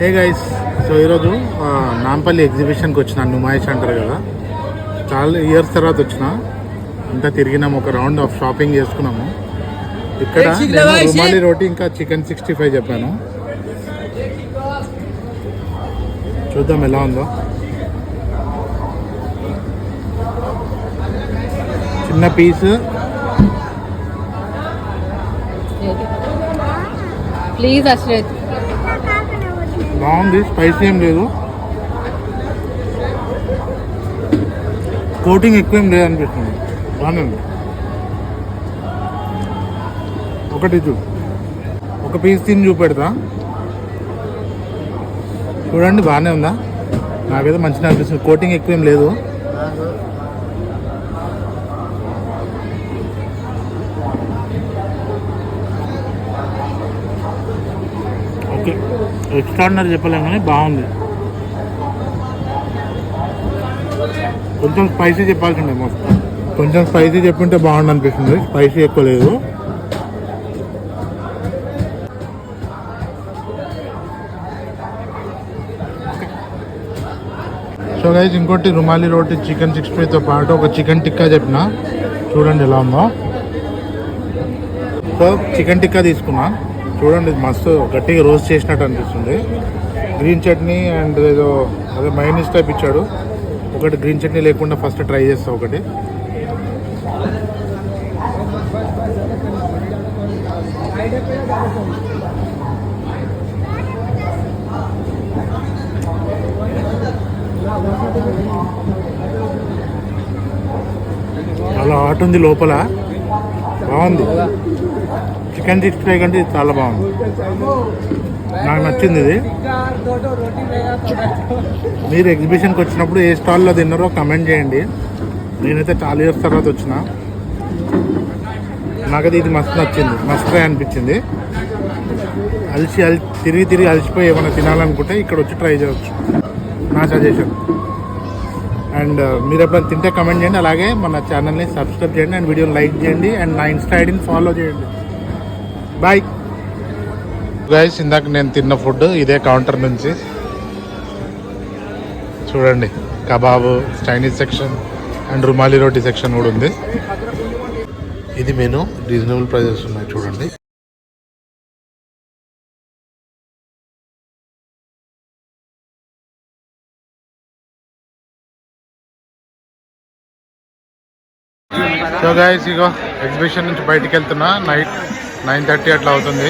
Hey guys, so ఈరోజు నాంపల్లి ఎగ్జిబిషన్కి వచ్చిన నుమాయిష్ అంటారు కదా, చాలా ఇయర్స్ తర్వాత వచ్చిన. అంతా తిరిగినాము, ఒక రౌండ్ ఆఫ్ షాపింగ్ చేసుకున్నాము. ఇక్కడ రుమాలి రోటీ ఇంకా చికెన్ 65 చెప్పాను. చూద్దాం ఎలా ఉందో. చిన్న పీస్, ప్లీజ్ అశ్రత్. బాగుంది, స్పైసీ ఏం లేదు, కోటింగ్ ఎక్కువ ఏం లేదనిపిస్తుంది. బాగానే ఉంది. ఒకటి ఒక పీస్ తిని చూపెడతా, చూడండి. బాగానే ఉందా? నాకైతే మంచిగా అనిపిస్తుంది, కోటింగ్ ఎక్కువ ఏం లేదు. ఓకే, ఎక్స్ట్రాడినరీ చెప్పలేము కానీ బాగుంది. కొంచెం స్పైసీ చెప్పాల్సిందే, మొత్తం కొంచెం స్పైసీ చెప్పుంటే బాగుండు అనిపిస్తుంది. స్పైసీ ఎక్కువ లేదు. సో గైస్, ఇంకోటి రుమాలి రోటీ చికెన్ 65తో పాటు ఒక చికెన్ టిక్కా చెప్పిన, చూడండి ఎలా ఉందో. సో చికెన్ టిక్కా తీసుకున్నా, చూడండి మస్తు గట్టిగా రోస్ట్ చేసినట్టు అనిపిస్తుంది. గ్రీన్ చట్నీ అండ్ ఏదో అదే మైనీస్ టైప్ ఇచ్చాడు. ఒకటి గ్రీన్ చట్నీ లేకుండా ఫస్ట్ ట్రై చేస్తా. ఒకటి చాలా హాట్ ఉంది లోపల, బాగుంది. చికెన్ 65 కంటే ఇది చాలా బాగుంది, నాకు నచ్చింది ఇది. మీరు ఎగ్జిబిషన్కి వచ్చినప్పుడు ఏ స్టాల్లో తిన్నారో కమెంట్ చేయండి. నేనైతే చాలా ఇయర్స్ తర్వాత వచ్చిన, నాకైతే ఇది మస్తు నచ్చింది, మస్తు ట్రై అనిపించింది. తిరిగి అలసిపోయి ఏమైనా తినాలనుకుంటే ఇక్కడ వచ్చి ట్రై చేయవచ్చు, నా సజెషన్. అండ్ మీరు ఎప్పుడైనా తింటే కమెంట్ చేయండి. అలాగే మన ఛానల్ని సబ్స్క్రైబ్ చేయండి అండ్ వీడియోని లైక్ చేయండి అండ్ నా ఇన్స్టా ఐడిని ఫాలో చేయండి. Bye guys. ఇందాక నేను తిన్న ఫుడ్ ఇదే కౌంటర్ నుంచి చూడండి. Kebab, Chinese section and rumali roti section కూడా ఉంది. ఇది మెనూ, రీజనబుల్ ప్రైజెస్ ఉన్నాయి చూడండి. సో గైస్, ఇగో ఎగ్జిబిషన్ నుంచి బయటికి వెళ్తున్నా. నైట్ 9:30 అట్లా అవుతుంది.